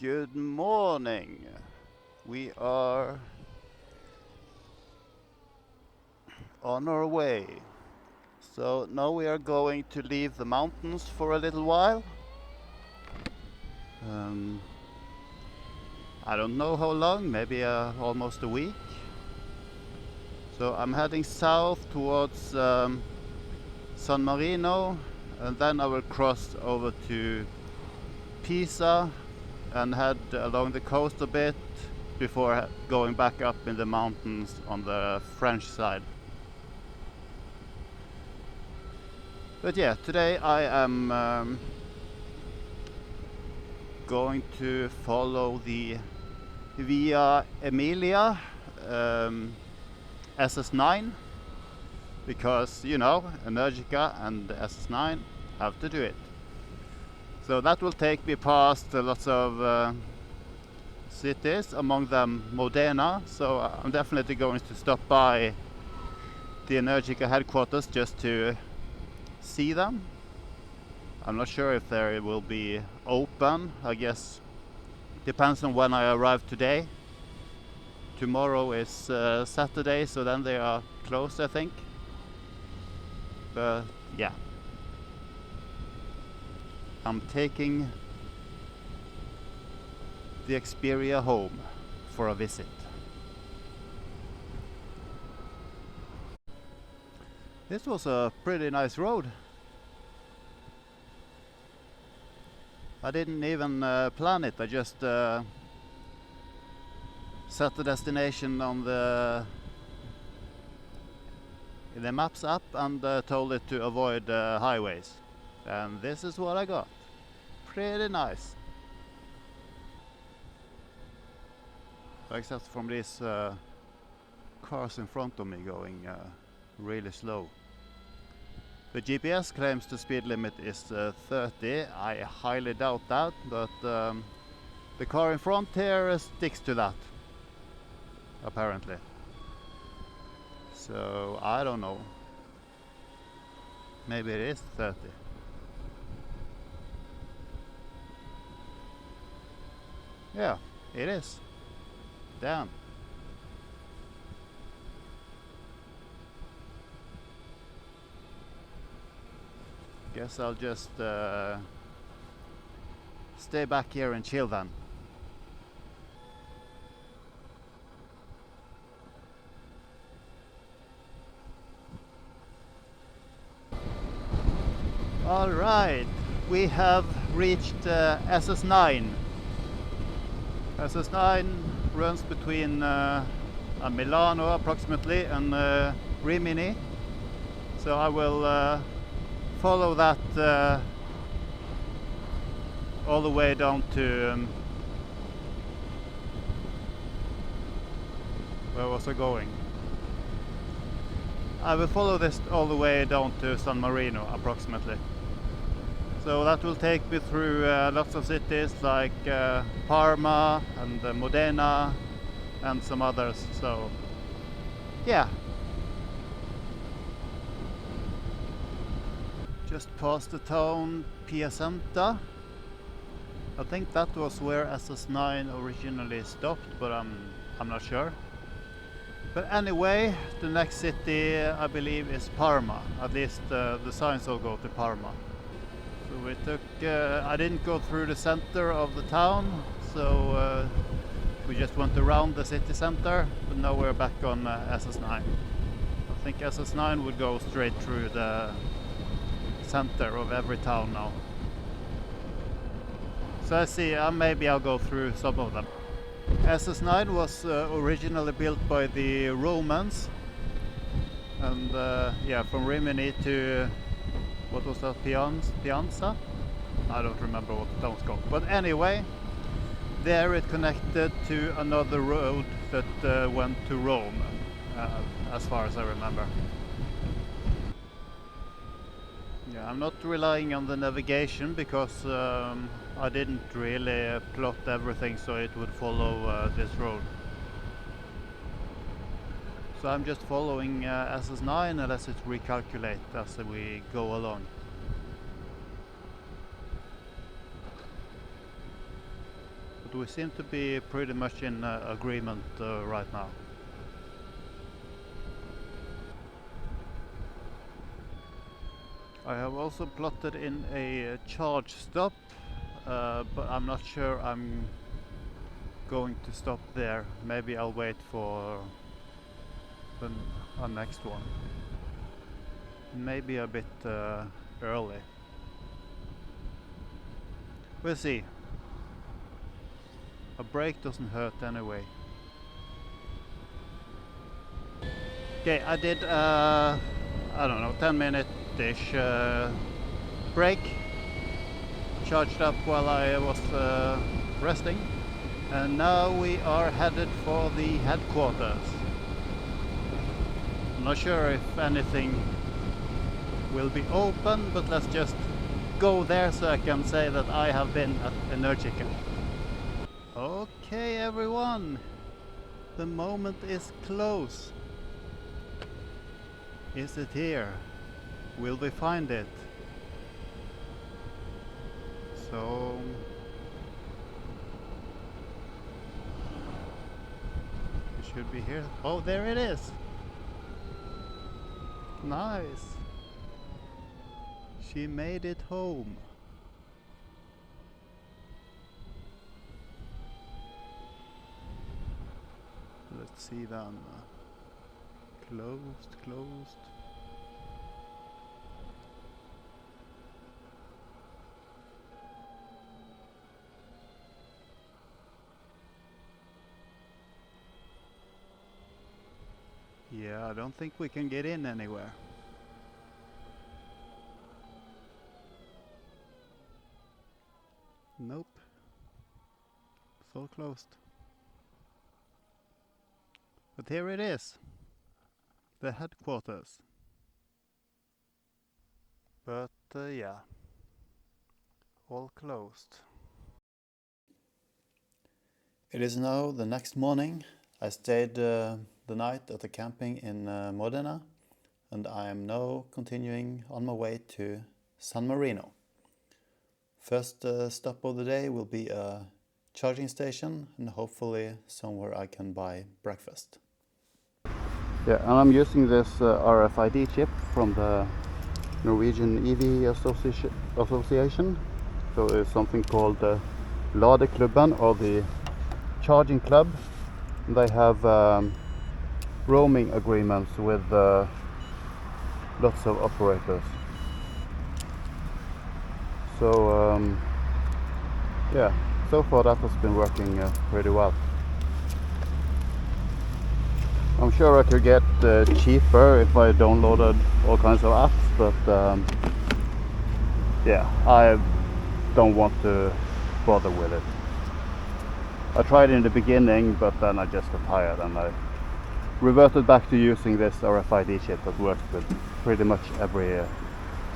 Good morning. We are on our way. So now we are going to leave the mountains for a little while. Um, I don't know how long, maybe almost a week. So I'm heading south towards San Marino, and then I will cross over to Pisa and head along the coast a bit before going back up in the mountains on the French side. But yeah, today I am going to follow the Via Emilia SS9 because, you know, Energica and SS9 have to do it. So that will take me past lots of cities, among them Modena. So I'm definitely going to stop by the Energica headquarters just to see them. I'm not sure if they will be open. I guess depends on when I arrive today. Tomorrow is Saturday, so then they are closed, I think. But yeah, I'm taking the Experia home for a visit. This was a pretty nice road. I didn't even plan it. I just set the destination on the maps app and told it to avoid highways. And this is what I got. Pretty nice. Except from these cars in front of me going really slow. The GPS claims the speed limit is 30. I highly doubt that, but the car in front here sticks to that, apparently. So I don't know. Maybe it is 30. Yeah, it is. Damn. Guess I'll just stay back here and chill then. All right, we have reached SS9. SS9 runs between Milano approximately and Rimini. So I will follow that all the way down to where was I going? I will follow this all the way down to San Marino approximately. So that will take me through lots of cities like Parma and Modena and some others. So yeah. Just past the town Piacenza. I think that was where SS9 originally stopped, but I'm not sure. But anyway, the next city I believe is Parma. At least the signs all go to Parma. So we took, I didn't go through the center of the town, so we just went around the city center, but now we're back on SS9. I think SS9 would go straight through the center of every town now. So I see, maybe I'll go through some of them. SS9 was originally built by the Romans, and yeah, from Rimini to what was that, Pianza? I don't remember what the town's called. But anyway, there it connected to another road that went to Rome, as far as I remember. Yeah, I'm not relying on the navigation because I didn't really plot everything so it would follow this road. So I'm just following SS9 unless it recalculates as we go along. but we seem to be pretty much in agreement right now. I have also plotted in a charge stop, but I'm not sure I'm going to stop there. Maybe I'll wait for our next one. Maybe a bit early. We'll see. A break doesn't hurt anyway. Okay, I did I don't know, 10-minute-ish break. Charged up while I was resting, and now we are headed for the headquarters. I'm not sure if anything will be open, but let's just go there so I can say that I have been at Energica. Okay everyone, the moment is close. Is it here? Will we find it? So it should be here. Oh, there it is. Nice. She made it home. Let's see then. Closed. Yeah, I don't think we can get in anywhere. Nope. It's all closed. But here it is. The headquarters. But yeah, all closed. It is now the next morning. I stayed the night at the camping in Modena, and I am now continuing on my way to San Marino. First stop of the day will be a charging station and hopefully somewhere I can buy breakfast. Yeah, and I'm using this RFID chip from the Norwegian EV Association. So it's something called the Ladeklubben, or the charging club. They have roaming agreements with lots of operators. So yeah, so far that has been working pretty well. I'm sure I could get cheaper if I downloaded all kinds of apps, but yeah, I don't want to bother with it. I tried in the beginning, but then I just got tired and I reverted back to using this RFID chip that works with pretty much every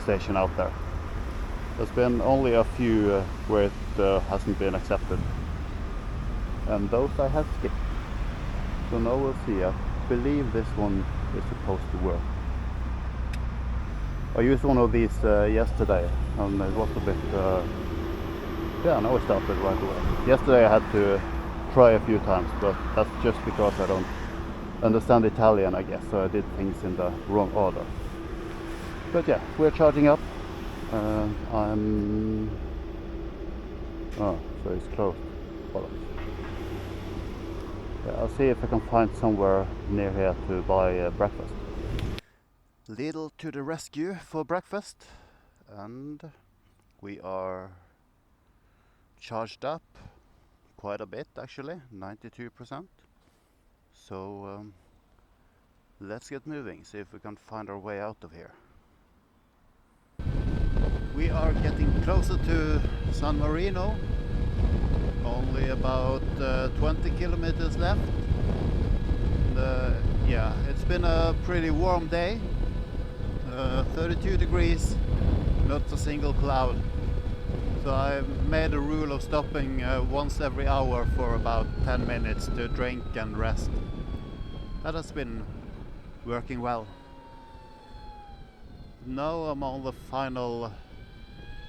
station out there. There's been only a few where it hasn't been accepted, and those I have skipped. So now we'll see. I believe this one is supposed to work. I used one of these yesterday, and it was a bit yeah, now it started right away. Yesterday I had to try a few times, but that's just because I don't understand Italian, I guess, so I did things in the wrong order. But yeah, we're charging up. I'm... Oh, so it's closed. Hold on. Yeah, I'll see if I can find somewhere near here to buy breakfast. Lidl to the rescue for breakfast, and we are charged up quite a bit, actually, 92%. So let's get moving, see if we can find our way out of here. We are getting closer to San Marino, only about 20 kilometers left. Yeah, it's been a pretty warm day, 32 degrees, not a single cloud. So I've made a rule of stopping once every hour for about 10 minutes to drink and rest. That has been working well. Now I'm on the final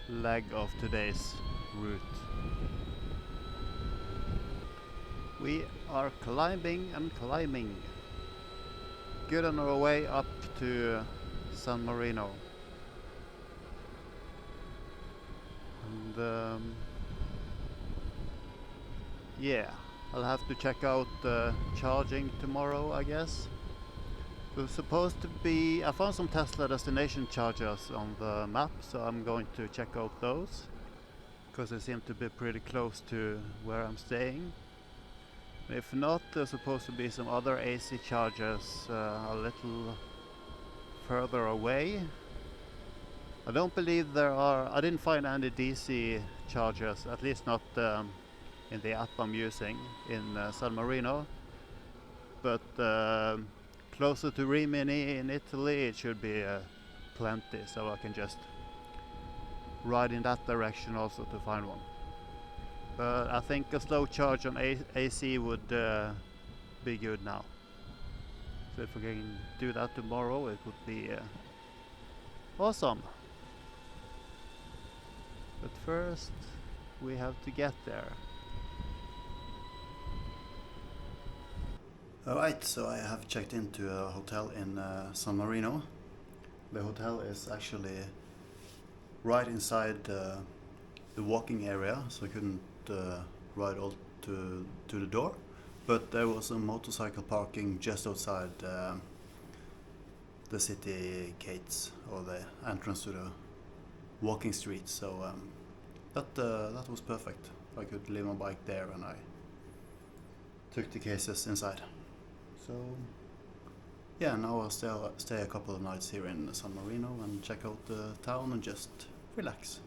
leg of today's route. We are climbing and climbing. Good on our way up to San Marino. And yeah, I'll have to check out charging tomorrow, I guess. It was supposed to be... I found some Tesla destination chargers on the map, so I'm going to check out those, because they seem to be pretty close to where I'm staying. If not, there's supposed to be some other AC chargers a little further away. I don't believe there are... I didn't find any DC chargers, at least not in the app I'm using in San Marino. But closer to Rimini in Italy it should be plenty, so I can just ride in that direction also to find one. But I think a slow charge on AC would be good now. So if we can do that tomorrow, it would be awesome. But first we have to get there. Alright, so I have checked into a hotel in San Marino. The hotel is actually right inside the walking area, so I couldn't ride all to the door. But there was a motorcycle parking just outside the city gates, or the entrance to the walking street, so that was perfect. I could leave my bike there and I took the cases inside. So yeah, now I'll stay a couple of nights here in San Marino and check out the town and just relax.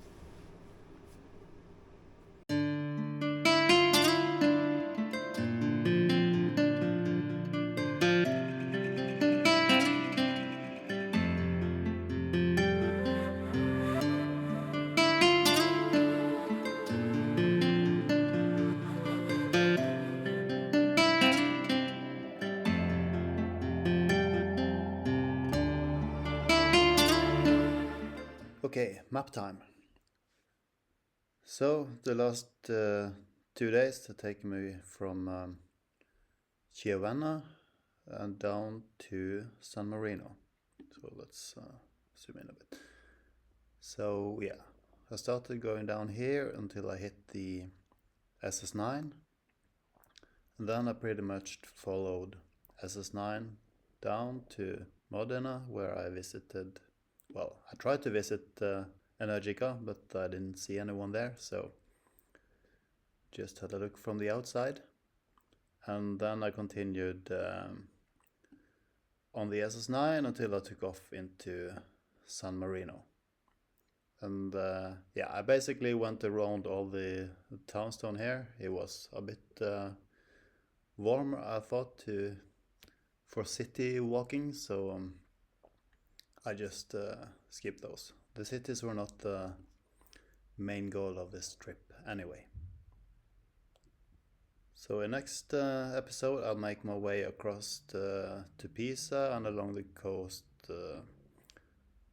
Okay, map time. So the last 2 days have taken me from Chiavenna and down to San Marino. So let's zoom in a bit. So yeah, I started going down here until I hit the SS9, and then I pretty much followed SS9 down to Modena, where I visited... Well, I tried to visit Energica, but I didn't see anyone there, so just had a look from the outside. And then I continued on the SS9 until I took off into San Marino. And yeah, I basically went around all the towns down here. It was a bit warmer, I thought, for city walking, so I just skipped those. The cities were not the main goal of this trip anyway. So in next episode I'll make my way across to Pisa and along the coast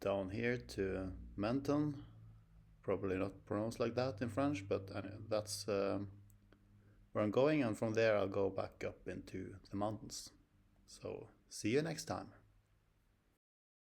down here to Menton. Probably not pronounced like that in French, but that's where I'm going, and from there I'll go back up into the mountains. So see you next time.